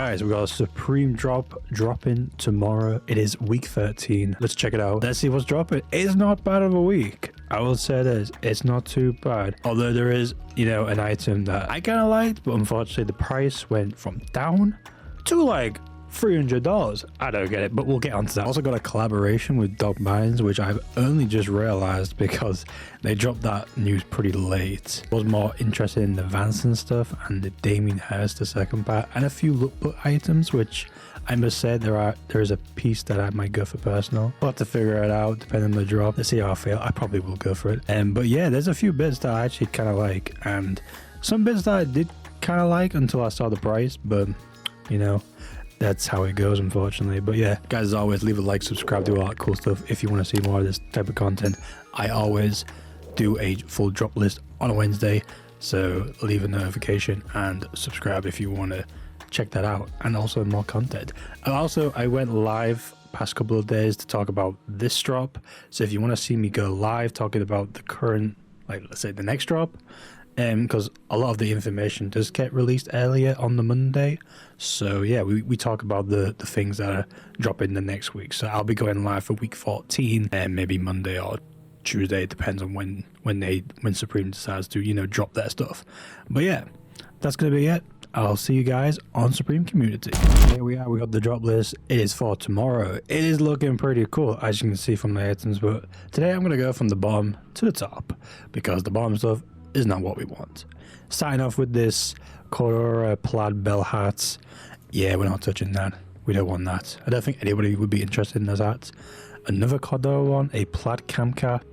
Guys, we got a Supreme dropping tomorrow. It is week 13. Let's check it out. Let's see what's dropping. It's not bad of a week. I will say this, it's not too bad. Although there is, you know, an item that I kind of liked, but unfortunately the price went from down to like $300. I don't get it, but we'll get onto that. Also got a collaboration with Martens, which I've only just realized because they dropped that news pretty late. I was more interested in the Vanson stuff and the Damien Hirst, the second part, and a few lookbook items, which I must say there is a piece that I might go for personal. We'll have to figure it out depending on the drop. Let's see how I feel. I probably will go for it. But yeah, there's a few bits that I actually kind of like, and some bits that I did kind of like until I saw the price, but you know, that's how it goes, unfortunately. But yeah, guys, as always, leave a like, subscribe, do all that cool stuff if you want to see more of this type of content. I always do a full drop list on a Wednesday, so leave a notification and subscribe if you want to check that out, and also more content. And also, I went live past couple of days to talk about this drop, so if you want to see me go live talking about the current, like let's say the next drop, because a lot of the information does get released earlier on the Monday. So yeah, we talk about the things that are dropping the next week. So I'll be going live for week 14, and maybe Monday or Tuesday. It depends on when Supreme decides to, you know, drop their stuff. But yeah, that's gonna be it. I'll see you guys on Supreme Community. Here we are, we got the drop list. It is for tomorrow. It is looking pretty cool, as you can see from the items, but today I'm gonna go from the bottom to the top, because the bottom stuff is not what we want. Starting off with this Cordura plaid bell hats. Yeah, we're not touching that. We don't want that. I don't think anybody would be interested in those hats. Another Cordura one, a plaid cam cap.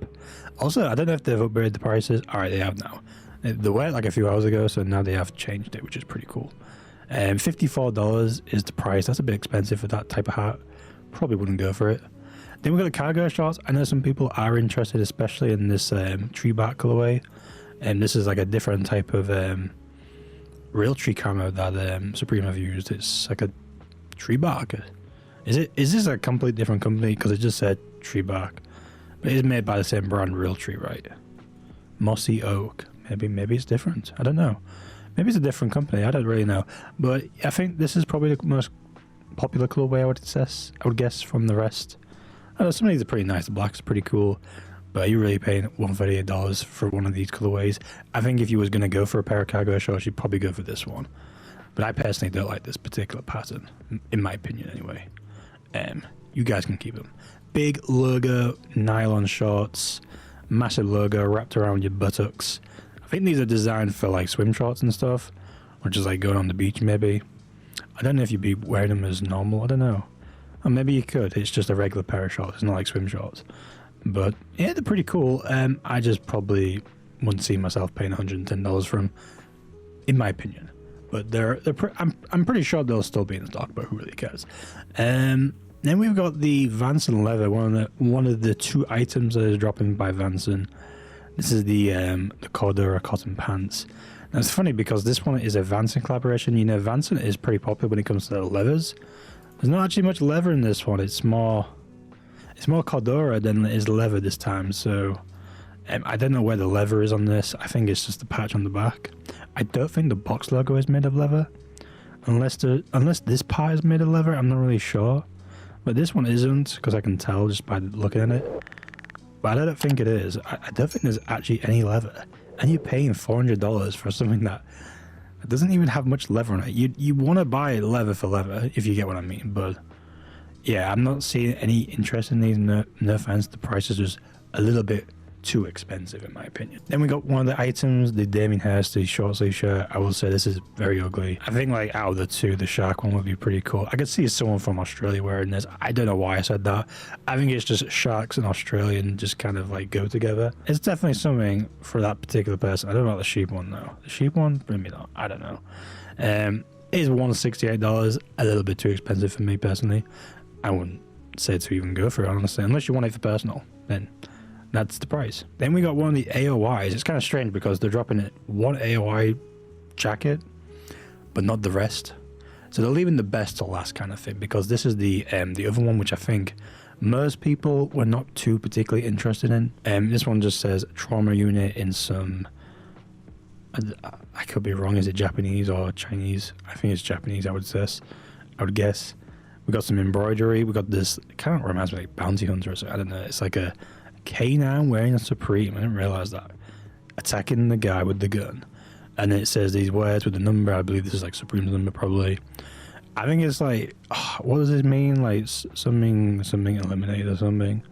Also, I don't know if they've upgraded the prices. Alright, they have now. They were like a few hours ago, so now they have changed it, which is pretty cool. $54 is the price. That's a bit expensive for that type of hat. Probably wouldn't go for it. Then we got the cargo shorts. I know some people are interested, especially in this tree bark colorway. And this is like a different type of real tree camo that Supreme have used. It's like a tree bark. Is this a complete different company? Because it just said tree bark, but it's made by the same brand, Real Tree, right? Mossy Oak. Maybe it's different. I don't know. Maybe it's a different company. I don't really know. But I think this is probably the most popular colorway. I would guess from the rest. I know some of these are pretty nice. The black's pretty cool. But you're really paying $138 for one of these colorways. I think if you was going to go for a pair of cargo shorts, you'd probably go for this one. But I personally don't like this particular pattern, in my opinion anyway. You guys can keep them. Big logo nylon shorts, massive logo wrapped around your buttocks. I think these are designed for like swim shorts and stuff, or just like going on the beach maybe. I don't know if you'd be wearing them as normal, I don't know. Or maybe you could, it's just a regular pair of shorts, it's not like swim shorts. But yeah, they're pretty cool. I just probably wouldn't see myself paying $110 for them, in my opinion. But I'm pretty sure they'll still be in stock, but who really cares? Then we've got the Vanson leather, one of the two items that is dropping by Vanson. This is the Cordura cotton pants. Now it's funny because this one is a Vanson collaboration. You know, Vanson is pretty popular when it comes to the leathers. There's not actually much leather in this one. It's more Cordura than it is leather this time, so I don't know where the leather is on this. I think it's just the patch on the back. I don't think the box logo is made of leather, unless this part is made of leather. I'm not really sure, but this one isn't, because I can tell just by looking at it. But I don't think it is. I don't think there's actually any leather, and you're paying $400 for something that doesn't even have much leather on it. You want to buy leather for leather, if you get what I mean, but yeah, I'm not seeing any interest in these. No offense, the price is just a little bit too expensive in my opinion. Then we got one of the items, the Damien Hirst, the short sleeve shirt. I will say this is very ugly. I think like out of the two, the shark one would be pretty cool. I could see someone from Australia wearing this. I don't know why I said that. I think it's just sharks and Australian just kind of like go together. It's definitely something for that particular person. I don't know about the sheep one though. The sheep one, maybe not. I don't know. It is $168, a little bit too expensive for me personally. I wouldn't say to even go for it, honestly, unless you want it for personal, then that's the price. Then we got one of the AOIs. It's kind of strange because they're dropping it one AOI jacket, but not the rest. So they're leaving the best to last kind of thing, because this is the other one, which I think most people were not too particularly interested in. This one just says trauma unit in some I could be wrong. Is it Japanese or Chinese? I think it's Japanese. I would guess. We got some embroidery. We got this. It kind of reminds me like Bounty Hunter or something. I don't know. It's like a K9 wearing a Supreme. I didn't realize that. Attacking the guy with the gun, and then it says these words with the number. I believe this is like Supreme's number, probably. I think it's like, what does it mean? Like something eliminate or something.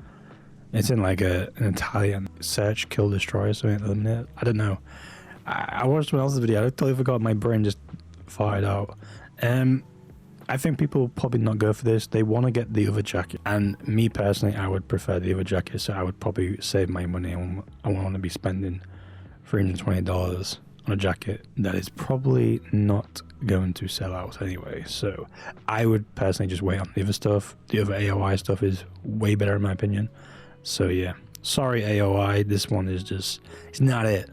It's in like an Italian search, kill, destroy or something. Eliminate. I don't know. I watched someone else's video. I totally forgot. My brain just fired out. I think people probably not go for this. They want to get the other jacket, and me personally, I would prefer the other jacket. So I would probably save my money. I want to be spending $320 on a jacket that is probably not going to sell out anyway. So I would personally just wait on the other stuff. The other AOI stuff is way better in my opinion. So yeah, sorry AOI, this one is just, it's not it.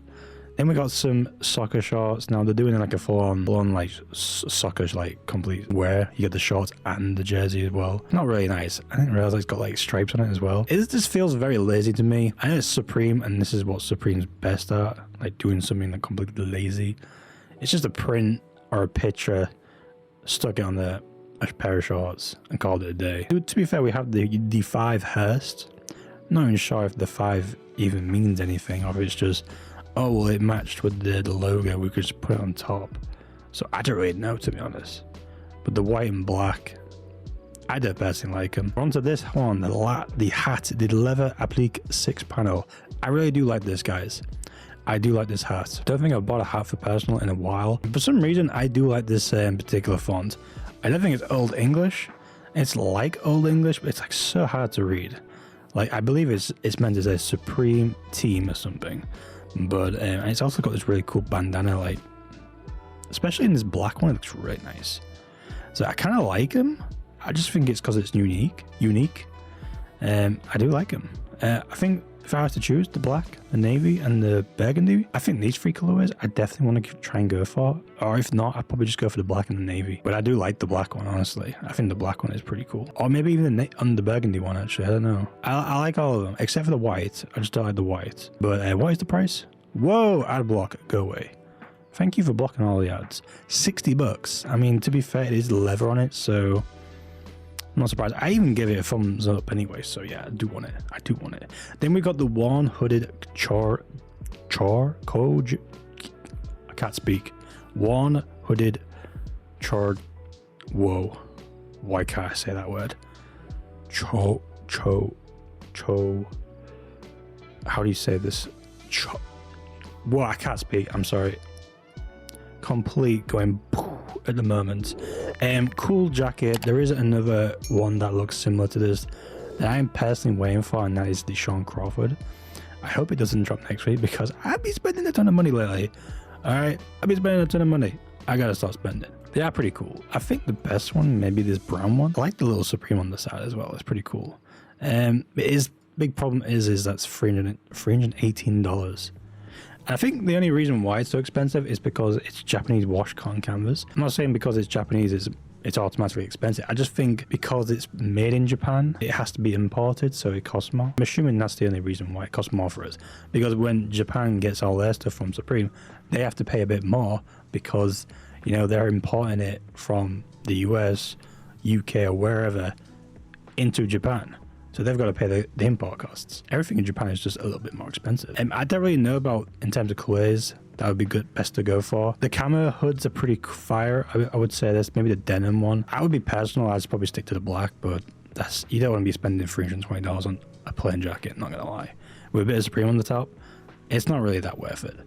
Then we got some soccer shorts. Now they're doing like a full-on like soccer like complete wear. You get the shorts and the jersey as well. Not really nice. I didn't realize it's got like stripes on it as well. It just feels very lazy to me. I know it's Supreme, and this is what Supreme's best at, like doing something like completely lazy. It's just a print or a picture, stuck it on a pair of shorts and called it a day. To be fair, we have the 5 Hirst. I'm not even sure if the 5 even means anything, or if it's just, oh, well, it matched with the logo, we could just put it on top. So I don't really know, to be honest. But the white and black, I don't personally like them. On to this one, the hat, the leather applique 6 panel. I really do like this, guys. I do like this hat. Don't think I've bought a hat for personal in a while. For some reason, I do like this particular font. I don't think it's Old English. It's like Old English, but it's like so hard to read. Like, I believe it's meant as a Supreme Team or something. But it's also got this really cool bandana, like, especially in this black one, it looks really nice. So I kind of like him. I just think it's because it's unique. I do like him. I think if I was to choose the black, the navy, and the burgundy, I think these 3 colorways I definitely want to try and go for. Or if not, I'd probably just go for the black and the navy. But I do like the black one, honestly. I think the black one is pretty cool. Or maybe even the burgundy one, actually. I don't know. I like all of them, except for the white. I just don't like the white. But what is the price? Whoa, ad block, go away. Thank you for blocking all the ads. $60. I mean, to be fair, it is leather on it, so I'm not surprised. I even give it a thumbs up anyway, so yeah, I do want it. Then we got the one hooded code. I can't speak. One hooded whoa. Why can't I say that word? Cho. How do you say this? Whoa, I can't speak. I'm sorry. Complete going at the moment. Cool jacket. There is another one that looks similar to this that I'm personally waiting for, and that is the Sean Crawford. I hope it doesn't drop next week, because I've been spending a ton of money lately. Alright, I've been spending a ton of money. I gotta start spending. They are pretty cool. I think the best one, maybe this brown one. I like the little Supreme on the side as well. It's pretty cool. Big problem is that's $318. I think the only reason why it's so expensive is because it's Japanese wash cotton canvas. I'm not saying because it's Japanese it's automatically expensive. I just think because it's made in Japan, it has to be imported, so it costs more. I'm assuming that's the only reason why it costs more for us. Because when Japan gets all their stuff from Supreme, they have to pay a bit more because, you know, they're importing it from the US, UK, or wherever into Japan. So they've got to pay the import costs. Everything in Japan is just a little bit more expensive. I don't really know about, in terms of colors, that would be best to go for. The camo hoods are pretty fire. I would say this, maybe the denim one. I would be personal, I'd probably stick to the black, but you don't want to be spending $320 on a plain jacket, not gonna lie. With a bit of Supreme on the top, it's not really that worth it.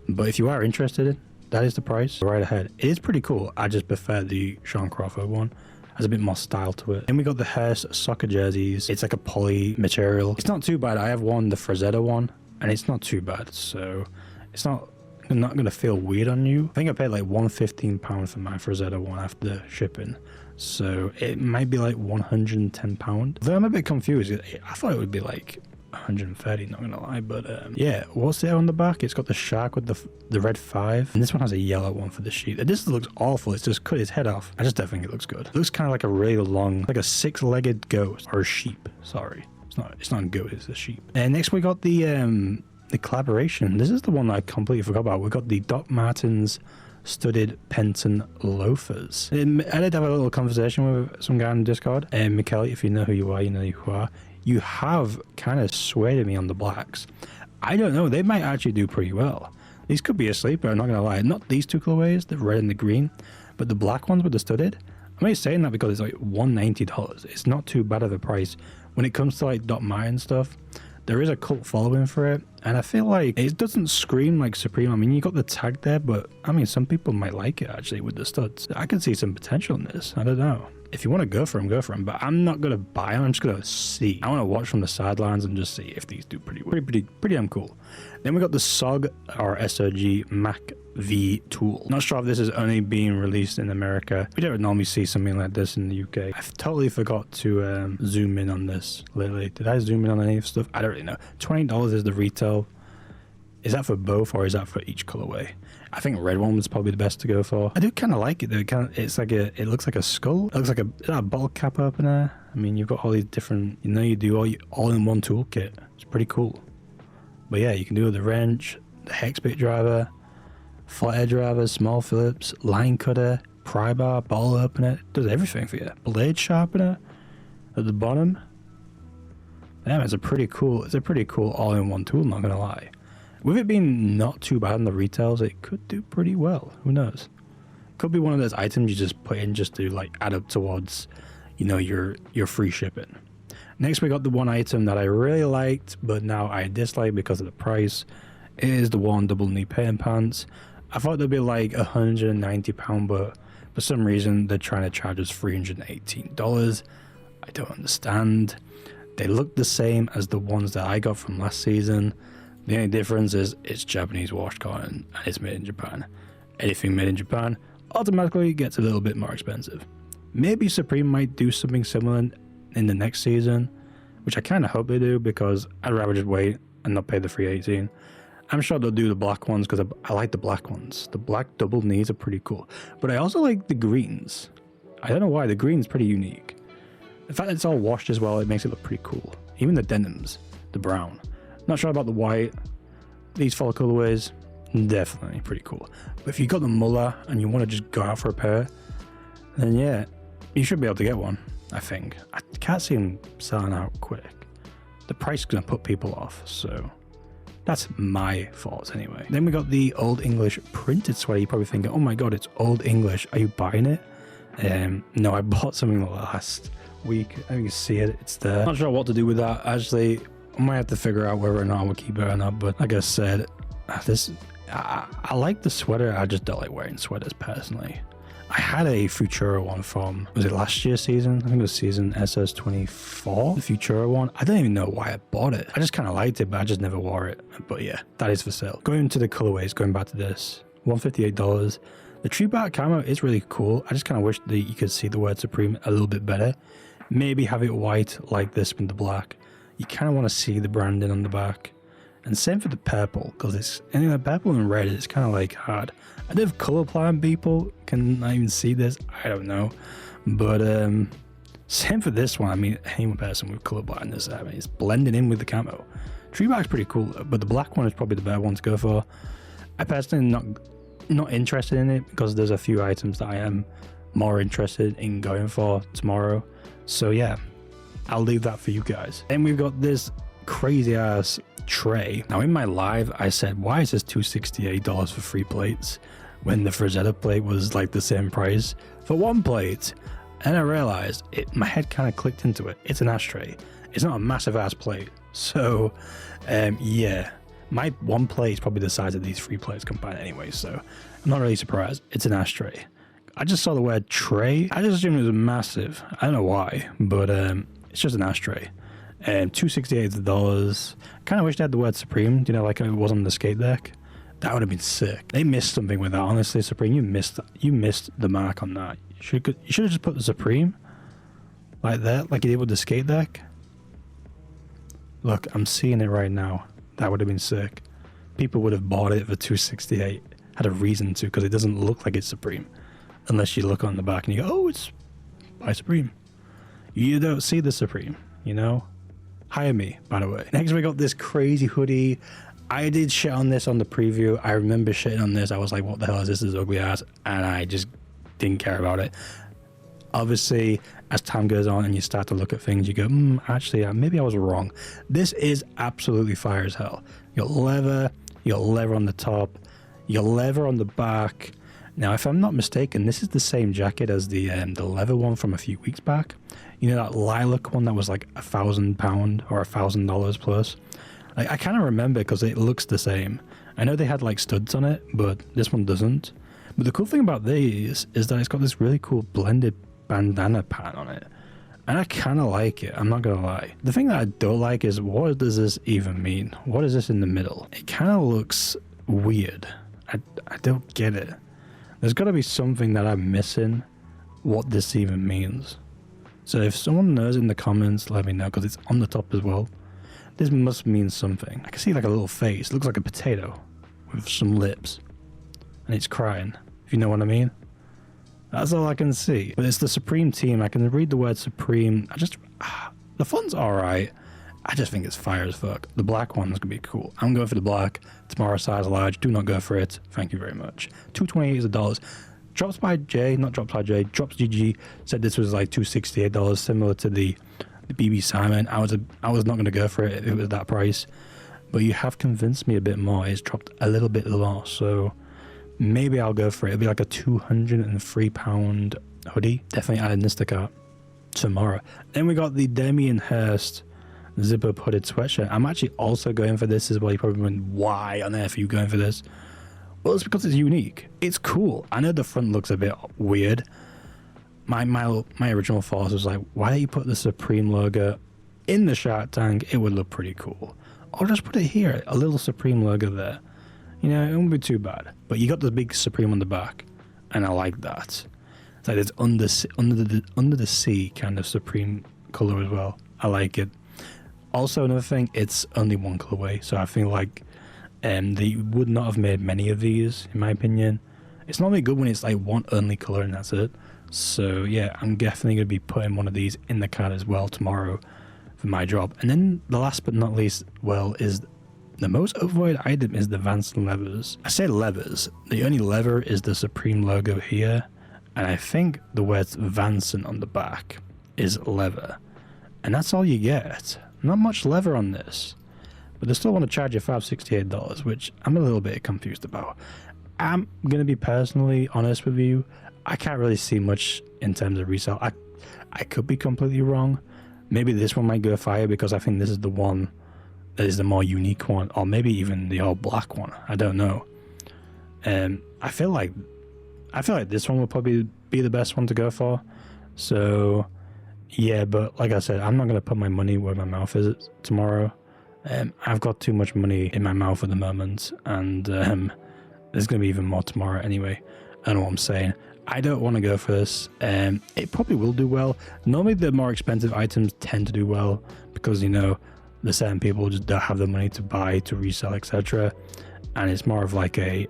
But if you are interested, that is the price. Right ahead. It is pretty cool. I just prefer the Sean Crawford one. Has a bit more style to it. Then we got the Hirst soccer jerseys. It's like a poly material. It's not too bad. I have worn the Frazetta one, and it's not too bad. So it's not gonna feel weird on you. I think I paid like £115 for my Frazetta one after shipping. So it might be like £110. Though I'm a bit confused. I thought it would be like 130, not gonna lie, but yeah, what's there on the back? It's got the shark with the red 5, and this one has a yellow one for the sheep. This looks awful. It's just cut his head off. I just don't think it looks good. It looks kind of like a really long, like a 6-legged goat, or a sheep. Sorry, it's not a goat, it's a sheep. And next we got the the collaboration. This is the one that I completely forgot about. We got the Doc Martens studded Penton loafers. I did have a little conversation with some guy on Discord. And Mikkel, if you know who you are, you know who you are. You have kind of swayed me on the blacks. I don't know. They might actually do pretty well. These could be a sleeper, I'm not going to lie. Not these two colorways, the red and the green, but the black ones with the studded. I'm only saying that because it's like $190. It's not too bad of a price. When it comes to like Doc Marten stuff, there is a cult following for it, and I feel like it doesn't scream like Supreme. I mean, you got the tag there, but I mean, some people might like it actually with the studs. I can see some potential in this. I don't know. If you want to go for them, but I'm not going to buy them. I'm just going to see. I want to watch from the sidelines and just see if these do pretty damn cool. Then we got the SOG or SOG MacV Tool. Not sure if this is only being released in America. We don't normally see something like this in the UK. I totally forgot to zoom in on this lately. Did I zoom in on any of stuff? I don't really know. $20 is the retail. Is that for both or is that for each colorway? I think red one was probably the best to go for. I do kind of like it though. It's like it looks like a skull. It looks like a bottle cap opener. I mean, you've got all these different, you know, you do all in one toolkit. It's pretty cool. But yeah, you can do the wrench, the hex bit driver, flathead driver, small Phillips, line cutter, pry bar, ball opener. It does everything for you. Blade sharpener at the bottom. Damn, it's a pretty cool all-in-one tool, not gonna lie. With it being not too bad on the retails, it could do pretty well. Who knows? Could be one of those items you just put in just to like add up towards, you know, your free shipping. Next, we got the one item that I really liked, but now I dislike because of the price. It is the one double knee patent pants. I thought they'd be like £190, but for some reason they're trying to charge us $318. I don't understand. They look the same as the ones that I got from last season. The only difference is it's Japanese washed cotton and it's made in Japan. Anything made in Japan automatically gets a little bit more expensive. Maybe Supreme might do something similar in the next season, which I kind of hope they do because I'd rather just wait and not pay the $318. I'm sure they'll do the black ones because I like the black ones. The black double knees are pretty cool. But I also like the greens. I don't know why, the green's pretty unique. The fact that it's all washed as well, it makes it look pretty cool. Even the denims, the brown. Not sure about the white. These follow colorways, definitely pretty cool. But if you got the Muller and you want to just go out for a pair, then yeah, you should be able to get one, I think. I can't see them selling out quick. The price is going to put people off, so that's my fault anyway. Then we got the Old English printed sweater. You're probably thinking, oh my god, it's Old English. Are you buying it? No, I bought something last week. I think you can see it. It's there. Not sure what to do with that. Actually, I might have to figure out whether or not I will keep it or not. But like I said, I like the sweater. I just don't like wearing sweaters personally. I had a Futura one from, was it last year's season? I think it was season SS25, the Futura one. I don't even know why I bought it. I just kind of liked it, but I just never wore it. But yeah, that is for sale. Going to the colorways, going back to this, $158. The tree bark camo is really cool. I just kind of wish that you could see the word Supreme a little bit better. Maybe have it white like this with the black. You kind of want to see the branding on the back. And same for the purple, because it's, and the purple and red is kind of like hard. I don't know if colorblind people can not even see this, I don't know. But same for this one. I mean, any person with colorblindness, I mean, it's blending in with the camo. Tree bark's pretty cool, but the black one is probably the better one to go for. I personally am not interested in it because there's a few items that I am more interested in going for tomorrow. So yeah, I'll leave that for you guys. Then we've got this crazy ass tray. Now in my live I said, why is this $268 for 3 plates when the Frazetta plate was like the same price for 1 plate? And I realized it, my head kind of clicked into it. It's an ashtray. It's not a massive ass plate. So yeah, my 1 plate is probably the size of these 3 plates combined anyway, so I'm not really surprised. It's an ashtray. I just saw the word tray. I just assumed it was massive. I don't know why, but it's just an ashtray. $268. Kind of wish they had the word Supreme, you know, like it was on the skate deck. That would have been sick. They missed something with that, honestly. Supreme, you missed the mark on that. You should have just put the Supreme like that, like you did with the skate deck. Look, I'm seeing it right now. That would have been sick. People would have bought it for $268. Had a reason to, because it doesn't look like it's Supreme, unless you look on the back and you go, oh, it's by Supreme. You don't see the Supreme, you know. Hire me, by the way. Next we got this crazy hoodie. I did shit on this on the preview. I remember shitting on this. I was like, what the hell is this? This is ugly ass. And I just didn't care about it. Obviously, as time goes on and you start to look at things, you go, actually, maybe I was wrong. This is absolutely fire as hell. You got leather on the top, you got leather on the back. Now, if I'm not mistaken, this is the same jacket as the leather one from a few weeks back. You know, that lilac one that was like £1,000 or $1,000 plus. Like, I kind of remember because it looks the same. I know they had like studs on it, but this one doesn't. But the cool thing about these is that it's got this really cool blended bandana pattern on it. And I kind of like it, I'm not going to lie. The thing that I don't like is, what does this even mean? What is this in the middle? It kind of looks weird. I don't get it. There's got to be something that I'm missing, what this even means. So if someone knows in the comments, let me know, because it's on the top as well. This must mean something. I can see like a little face. It looks like a potato with some lips. And it's crying, if you know what I mean. That's all I can see. But it's the Supreme team. I can read the word Supreme. The font's alright. I just think it's fire as fuck. The black one's gonna be cool. I'm going for the black. Tomorrow size large. Do not go for it. Thank you very much. $228 is the dollars. Drops by J, not Drops by J. Drops GG said this was like $268, similar to the BB Simon. I was not gonna go for it if it was that price. But you have convinced me a bit more. It's dropped a little bit more, so maybe I'll go for it. It'll be like a £203 hoodie. Definitely adding this to cart tomorrow. Then we got the Damien Hirst zip-up hooded sweatshirt. I'm actually also going for this as well. You probably went, why on earth are you going for this? Well, it's because it's unique. It's cool. I know the front looks a bit weird. My original thought was like, why don't you put the Supreme logo in the Shark Tank? It would look pretty cool. Or just put it here, a little Supreme logo there. You know, it won't be too bad. But you got the big Supreme on the back, and I like that. It's like it's under the sea kind of Supreme color as well. I like it. Also, another thing, it's only one colorway, so I feel like they would not have made many of these, in my opinion. It's normally good when it's like one only color and that's it. So yeah, I'm definitely going to be putting one of these in the cart as well tomorrow for my drop. And then the last but not least, well, is the most overrated item is the Vanson levers. I say levers. The only lever is the Supreme logo here. And I think the words Vanson on the back is lever. And that's all you get. Not much lever on this. But they still want to charge you $568, which I'm a little bit confused about. I'm going to be personally honest with you. I can't really see much in terms of resale. I could be completely wrong. Maybe this one might go fire because I think this is the one that is the more unique one. Or maybe even the all black one. I don't know. I feel like this one will probably be the best one to go for. So yeah, but like I said, I'm not going to put my money where my mouth is tomorrow. I've got too much money in my mouth at the moment, and there's going to be even more tomorrow anyway. I know what I'm saying. I don't want to go for this. It probably will do well. Normally the more expensive items tend to do well because, you know, the certain people just don't have the money to buy, to resell, etc. And it's more of like a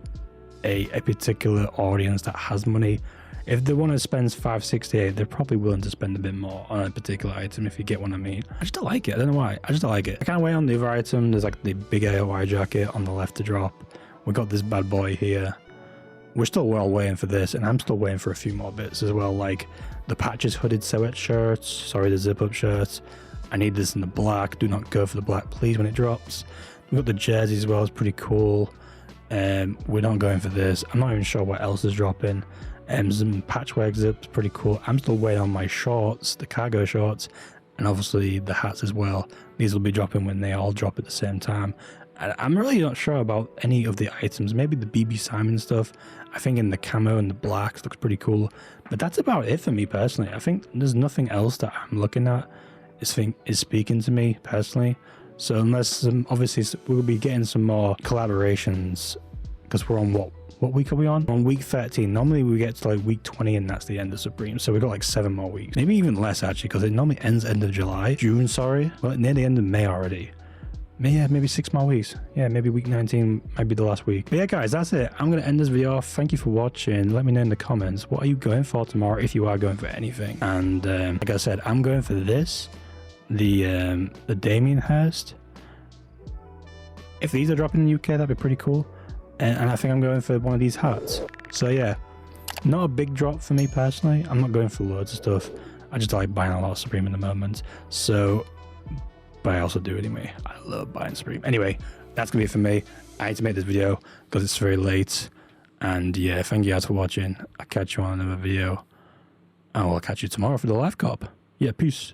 particular audience that has money. If the one that spends $568, they're probably willing to spend a bit more on a particular item, if you get what I mean. I just don't like it. I don't know why. I just don't like it. I can't wait on the other item. There's like the big AOI jacket on the left to drop. We got this bad boy here. We're still well waiting for this, and I'm still waiting for a few more bits as well, like the patches hooded sweat shirts. Sorry, the zip-up shirts. I need this in the black. Do not go for the black, please, when it drops. We've got the jersey as well. It's pretty cool. We're not going for this. I'm not even sure what else is dropping. Some patchwork zips, pretty cool. I'm still waiting on my shorts, the cargo shorts, and obviously the hats as well. These will be dropping when they all drop at the same time. And I'm really not sure about any of the items. Maybe the BB Simon stuff. I think in the camo and the blacks looks pretty cool. But that's about it for me personally. I think there's nothing else that I'm looking at is speaking to me personally. So unless obviously we'll be getting some more collaborations, because we're on what week are we on? We're on week 13. Normally we get to like week 20 and that's the end of Supreme. So we've got like 7 more weeks. Maybe even less actually, because it normally ends end of June, sorry. Well, near the end of May already. Yeah, maybe 6 more weeks. Yeah, maybe week 19 might be the last week. But yeah, guys, that's it. I'm going to end this video off. Thank you for watching. Let me know in the comments, what are you going for tomorrow if you are going for anything? And like I said, I'm going for this, the Damien Hirst, if these are dropping in the UK, that'd be pretty cool. And I think I'm going for one of these hats. So yeah, not a big drop for me personally. I'm not going for loads of stuff. I just like buying a lot of Supreme in the moment. So, but I also do anyway. I love buying Supreme. Anyway, that's gonna be it for me. I need to make this video because it's very late. And yeah, thank you guys for watching. I'll catch you on another video. And I'll catch you tomorrow for the live cop. Yeah, peace.